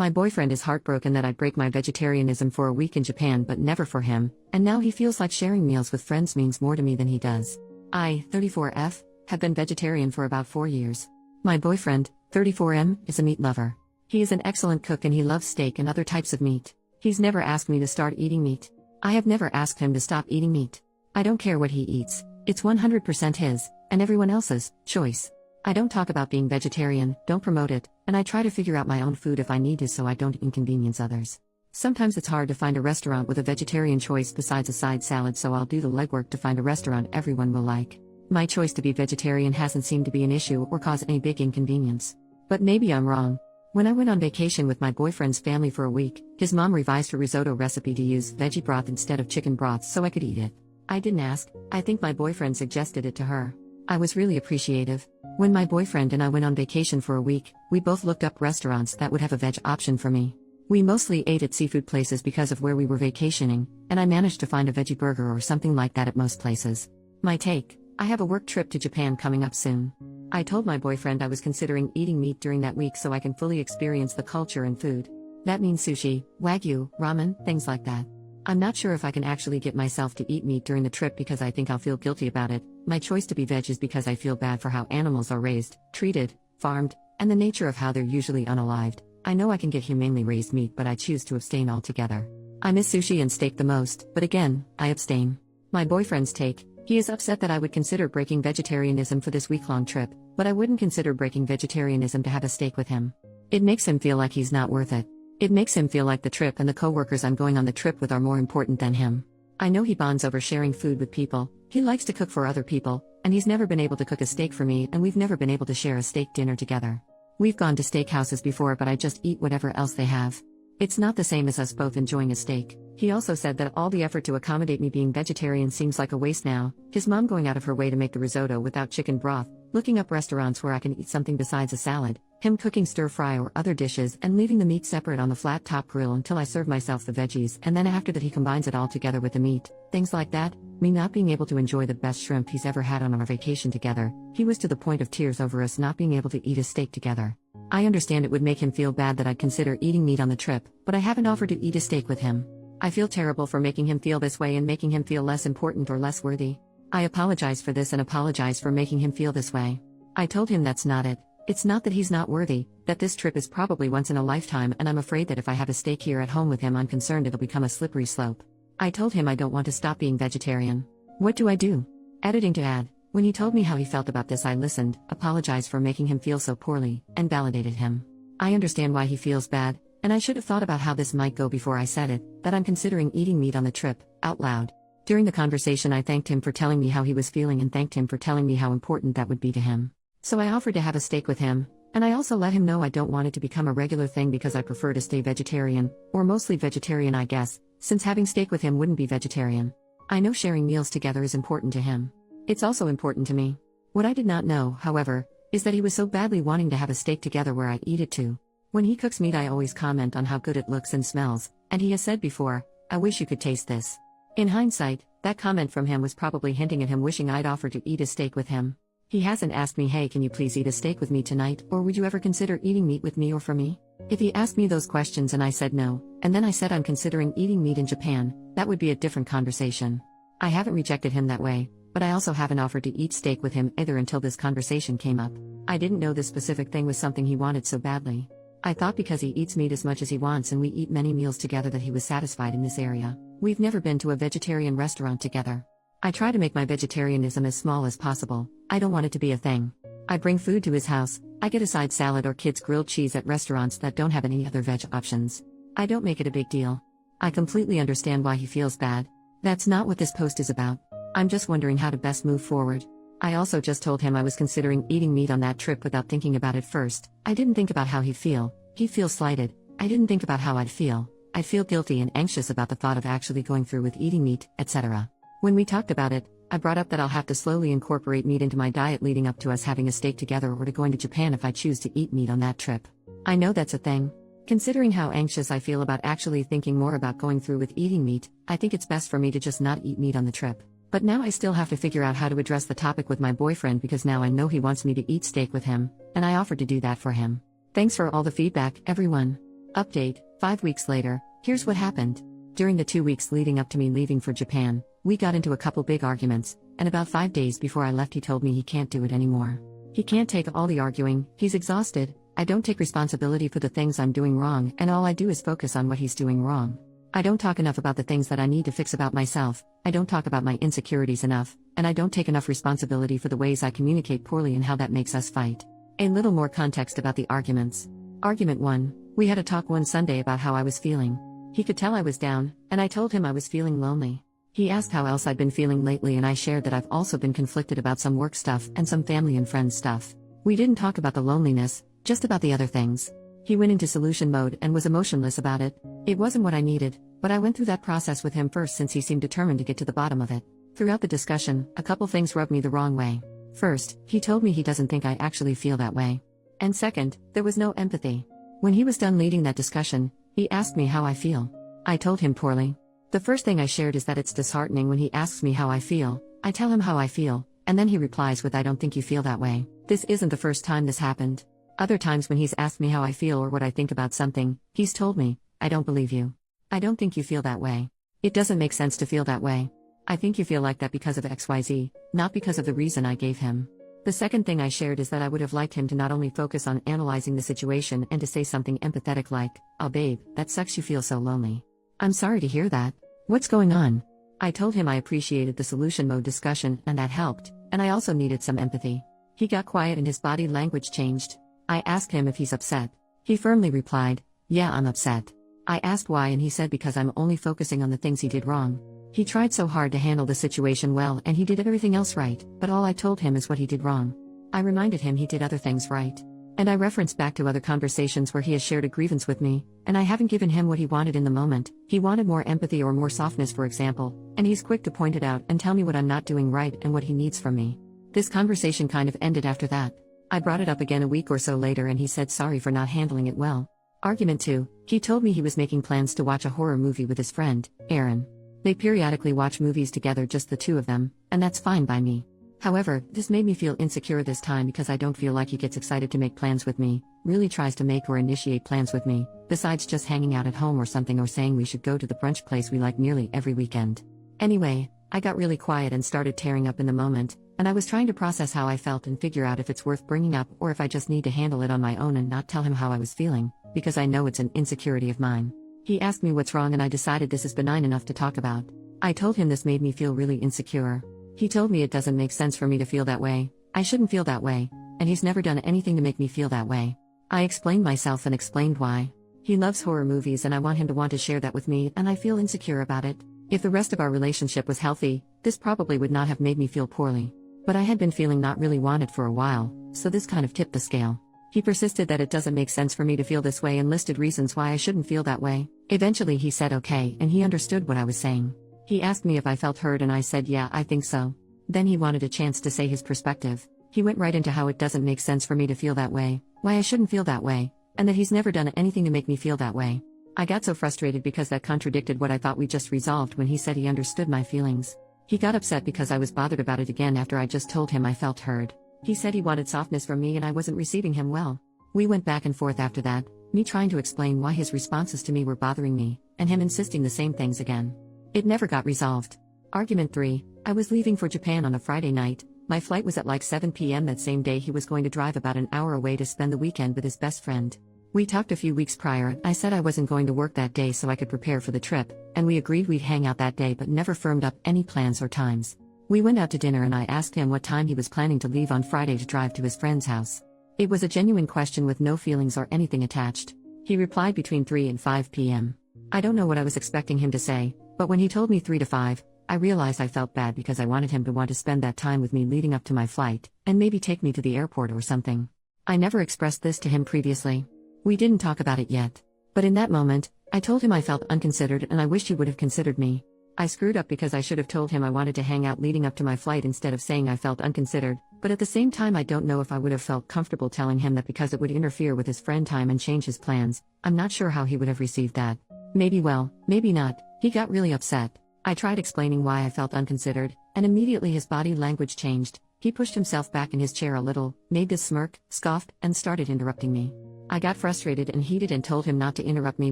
My boyfriend is heartbroken that I'd break my vegetarianism for a week in Japan but never for him, and now he feels like sharing meals with friends means more to me than he does. I, 34F, have been vegetarian for about 4 years. My boyfriend, 34M, is a meat lover. He is an excellent cook and he loves steak and other types of meat. He's never asked me to start eating meat. I have never asked him to stop eating meat. I don't care what he eats, it's 100% his, and everyone else's, choice. I don't talk about being vegetarian, don't promote it, and I try to figure out my own food if I need to so I don't inconvenience others. Sometimes it's hard to find a restaurant with a vegetarian choice besides a side salad, so I'll do the legwork to find a restaurant everyone will like. My choice to be vegetarian hasn't seemed to be an issue or cause any big inconvenience. But maybe I'm wrong. When I went on vacation with my boyfriend's family for a week, his mom revised her risotto recipe to use veggie broth instead of chicken broth so I could eat it. I didn't ask, I think my boyfriend suggested it to her. I was really appreciative. When my boyfriend and I went on vacation for a week, we both looked up restaurants that would have a veg option for me. We mostly ate at seafood places because of where we were vacationing, and I managed to find a veggie burger or something like that at most places. My take: I have a work trip to Japan coming up soon. I told my boyfriend I was considering eating meat during that week so I can fully experience the culture and food. That means sushi, wagyu, ramen, things like that. I'm not sure if I can actually get myself to eat meat during the trip because I think I'll feel guilty about it. My choice to be veg is because I feel bad for how animals are raised, treated, farmed, and the nature of how they're usually unalived. I know I can get humanely raised meat, but I choose to abstain altogether. I miss sushi and steak the most, but again, I abstain. My boyfriend's take: he is upset that I would consider breaking vegetarianism for this week-long trip, but I wouldn't consider breaking vegetarianism to have a steak with him. It makes him feel like he's not worth it. It makes him feel like the trip and the co-workers I'm going on the trip with are more important than him. I know he bonds over sharing food with people, he likes to cook for other people, and he's never been able to cook a steak for me, and we've never been able to share a steak dinner together. We've gone to steakhouses before, but I just eat whatever else they have. It's not the same as us both enjoying a steak. He also said that all the effort to accommodate me being vegetarian seems like a waste now, his mom going out of her way to make the risotto without chicken broth, looking up restaurants where I can eat something besides a salad, him cooking stir-fry or other dishes and leaving the meat separate on the flat-top grill until I serve myself the veggies, and then after that he combines it all together with the meat, things like that, me not being able to enjoy the best shrimp he's ever had on our vacation together. He was to the point of tears over us not being able to eat a steak together. I understand it would make him feel bad that I'd consider eating meat on the trip, but I haven't offered to eat a steak with him. I feel terrible for making him feel this way and making him feel less important or less worthy. I apologize for this and apologize for making him feel this way. I told him that's not it. It's not that he's not worthy, that this trip is probably once in a lifetime, and I'm afraid that if I have a steak here at home with him, I'm concerned it'll become a slippery slope. I told him I don't want to stop being vegetarian. What do I do? Editing to add: when he told me how he felt about this, I listened, apologized for making him feel so poorly, and validated him. I understand why he feels bad, and I should have thought about how this might go before I said it, that I'm considering eating meat on the trip, out loud. During the conversation I thanked him for telling me how he was feeling and thanked him for telling me how important that would be to him. So I offered to have a steak with him, and I also let him know I don't want it to become a regular thing because I prefer to stay vegetarian, or mostly vegetarian I guess, since having steak with him wouldn't be vegetarian. I know sharing meals together is important to him. It's also important to me. What I did not know, however, is that he was so badly wanting to have a steak together where I eat it too. When he cooks meat I always comment on how good it looks and smells, and he has said before, "I wish you could taste this." In hindsight, that comment from him was probably hinting at him wishing I'd offer to eat a steak with him. He hasn't asked me, "Hey, can you please eat a steak with me tonight, or would you ever consider eating meat with me or for me?" If he asked me those questions and I said no, and then I said I'm considering eating meat in Japan, that would be a different conversation. I haven't rejected him that way, but I also haven't offered to eat steak with him either until this conversation came up. I didn't know this specific thing was something he wanted so badly. I thought because he eats meat as much as he wants and we eat many meals together that he was satisfied in this area. We've never been to a vegetarian restaurant together. I try to make my vegetarianism as small as possible. I don't want it to be a thing. I bring food to his house, I get a side salad or kids grilled cheese at restaurants that don't have any other veg options. I don't make it a big deal. I completely understand why he feels bad. That's not what this post is about. I'm just wondering how to best move forward. I also just told him I was considering eating meat on that trip without thinking about it first. I didn't think about how he'd feel. He'd feel slighted. I didn't think about how I'd feel. I'd feel guilty and anxious about the thought of actually going through with eating meat, etc. When we talked about it, I brought up that I'll have to slowly incorporate meat into my diet leading up to us having a steak together or to going to Japan if I choose to eat meat on that trip. I know that's a thing. Considering how anxious I feel about actually thinking more about going through with eating meat, I think it's best for me to just not eat meat on the trip. But now I still have to figure out how to address the topic with my boyfriend because now I know he wants me to eat steak with him, and I offered to do that for him. Thanks for all the feedback, everyone. Update, 5 weeks later, here's what happened. During the 2 weeks leading up to me leaving for Japan, we got into a couple big arguments, and about 5 days before I left he told me he can't do it anymore. He can't take all the arguing, he's exhausted, I don't take responsibility for the things I'm doing wrong, and all I do is focus on what he's doing wrong. I don't talk enough about the things that I need to fix about myself, I don't talk about my insecurities enough, and I don't take enough responsibility for the ways I communicate poorly and how that makes us fight. A little more context about the arguments. Argument 1, we had a talk one Sunday about how I was feeling. He could tell I was down, and I told him I was feeling lonely. He asked how else I'd been feeling lately, and I shared that I've also been conflicted about some work stuff and some family and friends stuff. We didn't talk about the loneliness, just about the other things. He went into solution mode and was emotionless about it. It wasn't what I needed, but I went through that process with him first since he seemed determined to get to the bottom of it. Throughout the discussion, a couple things rubbed me the wrong way. First, he told me he doesn't think I actually feel that way. And second, there was no empathy. When he was done leading that discussion, he asked me how I feel. I told him poorly. The first thing I shared is that it's disheartening when he asks me how I feel. I tell him how I feel, and then he replies with, "I don't think you feel that way." This isn't the first time this happened. Other times when he's asked me how I feel or what I think about something, he's told me, "I don't believe you. I don't think you feel that way. It doesn't make sense to feel that way. I think you feel like that because of XYZ, not because of the reason I gave him." The second thing I shared is that I would have liked him to not only focus on analyzing the situation and to say something empathetic like, "Oh babe, that sucks you feel so lonely. I'm sorry to hear that. What's going on?" I told him I appreciated the solution mode discussion and that helped, and I also needed some empathy. He got quiet and his body language changed. I asked him if he's upset. He firmly replied, "Yeah, I'm upset." I asked why and he said because I'm only focusing on the things he did wrong. He tried so hard to handle the situation well and he did everything else right, but all I told him is what he did wrong. I reminded him he did other things right. And I referenced back to other conversations where he has shared a grievance with me, and I haven't given him what he wanted in the moment. He wanted more empathy or more softness, for example, and he's quick to point it out and tell me what I'm not doing right and what he needs from me. This conversation kind of ended after that. I brought it up again a week or so later and he said sorry for not handling it well. Argument 2, he told me he was making plans to watch a horror movie with his friend, Aaron. They periodically watch movies together, just the two of them, and that's fine by me. However, this made me feel insecure this time because I don't feel like he gets excited to make plans with me, really tries to make or initiate plans with me, besides just hanging out at home or something or saying we should go to the brunch place we like nearly every weekend. Anyway, I got really quiet and started tearing up in the moment, and I was trying to process how I felt and figure out if it's worth bringing up or if I just need to handle it on my own and not tell him how I was feeling, because I know it's an insecurity of mine. He asked me what's wrong and I decided this is benign enough to talk about. I told him this made me feel really insecure. He told me it doesn't make sense for me to feel that way, I shouldn't feel that way, and he's never done anything to make me feel that way. I explained myself and explained why. He loves horror movies and I want him to want to share that with me and I feel insecure about it. If the rest of our relationship was healthy, this probably would not have made me feel poorly. But I had been feeling not really wanted for a while, so this kind of tipped the scale. He persisted that it doesn't make sense for me to feel this way and listed reasons why I shouldn't feel that way. Eventually he said okay and he understood what I was saying. He asked me if I felt heard and I said yeah, I think so. Then he wanted a chance to say his perspective. He went right into how it doesn't make sense for me to feel that way, why I shouldn't feel that way, and that he's never done anything to make me feel that way. I got so frustrated because that contradicted what I thought we just resolved when he said he understood my feelings. He got upset because I was bothered about it again after I just told him I felt heard. He said he wanted softness from me and I wasn't receiving him well. We went back and forth after that, me trying to explain why his responses to me were bothering me, and him insisting the same things again. It never got resolved. Argument 3, I was leaving for Japan on a Friday night. My flight was at like 7 p.m. that same day. He was going to drive about an hour away to spend the weekend with his best friend. We talked a few weeks prior. I said I wasn't going to work that day so I could prepare for the trip, and we agreed we'd hang out that day but never firmed up any plans or times. We went out to dinner and I asked him what time he was planning to leave on Friday to drive to his friend's house. It was a genuine question with no feelings or anything attached. He replied between 3 and 5 p.m. I don't know what I was expecting him to say, but when he told me 3 to 5, I realized I felt bad because I wanted him to want to spend that time with me leading up to my flight, and maybe take me to the airport or something. I never expressed this to him previously. We didn't talk about it yet. But in that moment, I told him I felt unconsidered and I wished he would have considered me. I screwed up because I should have told him I wanted to hang out leading up to my flight instead of saying I felt unconsidered, but at the same time I don't know if I would have felt comfortable telling him that because it would interfere with his friend time and change his plans. I'm not sure how he would have received that. Maybe well, maybe not. He got really upset. I tried explaining why I felt unconsidered, and immediately his body language changed. He pushed himself back in his chair a little, made this smirk, scoffed, and started interrupting me. I got frustrated and heated and told him not to interrupt me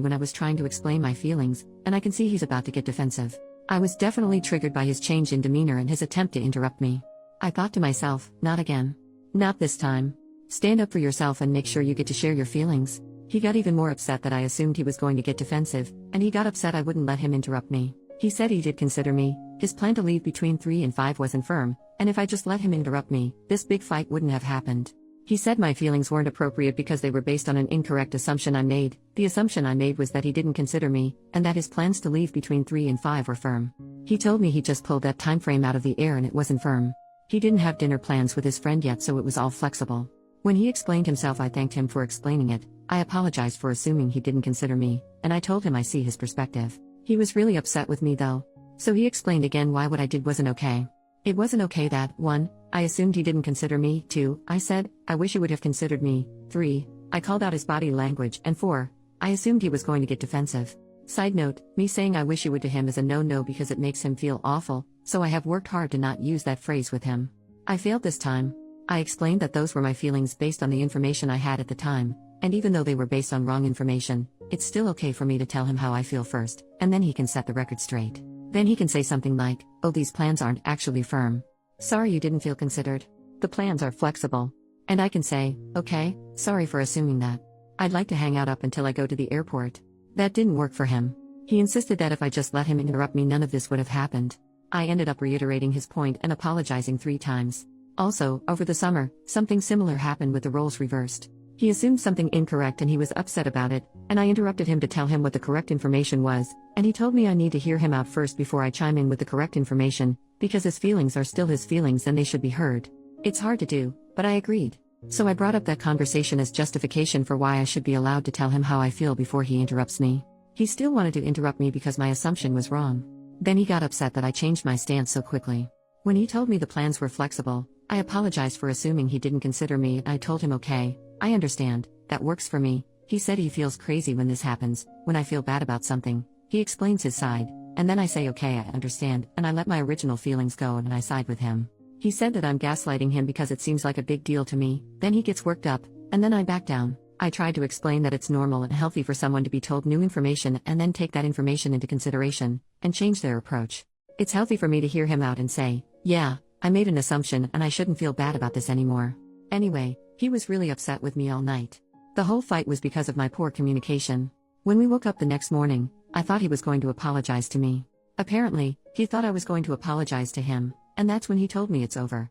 when I was trying to explain my feelings, and I can see he's about to get defensive. I was definitely triggered by his change in demeanor and his attempt to interrupt me. I thought to myself, not again. Not this time. Stand up for yourself and make sure you get to share your feelings. He got even more upset that I assumed he was going to get defensive, and he got upset I wouldn't let him interrupt me. He said he did consider me, his plan to leave between 3 and 5 wasn't firm, and if I just let him interrupt me, this big fight wouldn't have happened. He said my feelings weren't appropriate because they were based on an incorrect assumption I made. The assumption I made was that he didn't consider me, and that his plans to leave between 3 and 5 were firm. He told me he just pulled that time frame out of the air and it wasn't firm. He didn't have dinner plans with his friend yet, so it was all flexible. When he explained himself, I thanked him for explaining it. I apologized for assuming he didn't consider me, and I told him I see his perspective. He was really upset with me though. So he explained again why what I did wasn't okay. It wasn't okay that, 1, I assumed he didn't consider me, 2, I said, I wish you would have considered me, 3, I called out his body language, and 4, I assumed he was going to get defensive. Side note, me saying I wish you would to him is a no-no because it makes him feel awful, so I have worked hard to not use that phrase with him. I failed this time. I explained that those were my feelings based on the information I had at the time, and even though they were based on wrong information, it's still okay for me to tell him how I feel first, and then he can set the record straight. Then he can say something like, oh, these plans aren't actually firm. Sorry you didn't feel considered. The plans are flexible. And I can say, okay, sorry for assuming that. I'd like to hang out up until I go to the airport. That didn't work for him. He insisted that if I just let him interrupt me, none of this would have happened. I ended up reiterating his point and apologizing 3 times. Also, over the summer, something similar happened with the roles reversed. He assumed something incorrect and he was upset about it, and I interrupted him to tell him what the correct information was, and he told me I need to hear him out first before I chime in with the correct information, because his feelings are still his feelings and they should be heard. It's hard to do, but I agreed. So I brought up that conversation as justification for why I should be allowed to tell him how I feel before he interrupts me. He still wanted to interrupt me because my assumption was wrong. Then he got upset that I changed my stance so quickly. When he told me the plans were flexible, I apologized for assuming he didn't consider me, and I told him okay, I understand, that works for me. He said he feels crazy when this happens, when I feel bad about something. He explains his side, and then I say okay, I understand, and I let my original feelings go and I side with him. He said that I'm gaslighting him because it seems like a big deal to me, then he gets worked up, and then I back down. I tried to explain that it's normal and healthy for someone to be told new information and then take that information into consideration, and change their approach. It's healthy for me to hear him out and say, yeah, I made an assumption and I shouldn't feel bad about this anymore. Anyway, he was really upset with me all night. The whole fight was because of my poor communication. When we woke up the next morning, I thought he was going to apologize to me. Apparently, he thought I was going to apologize to him, and that's when he told me it's over.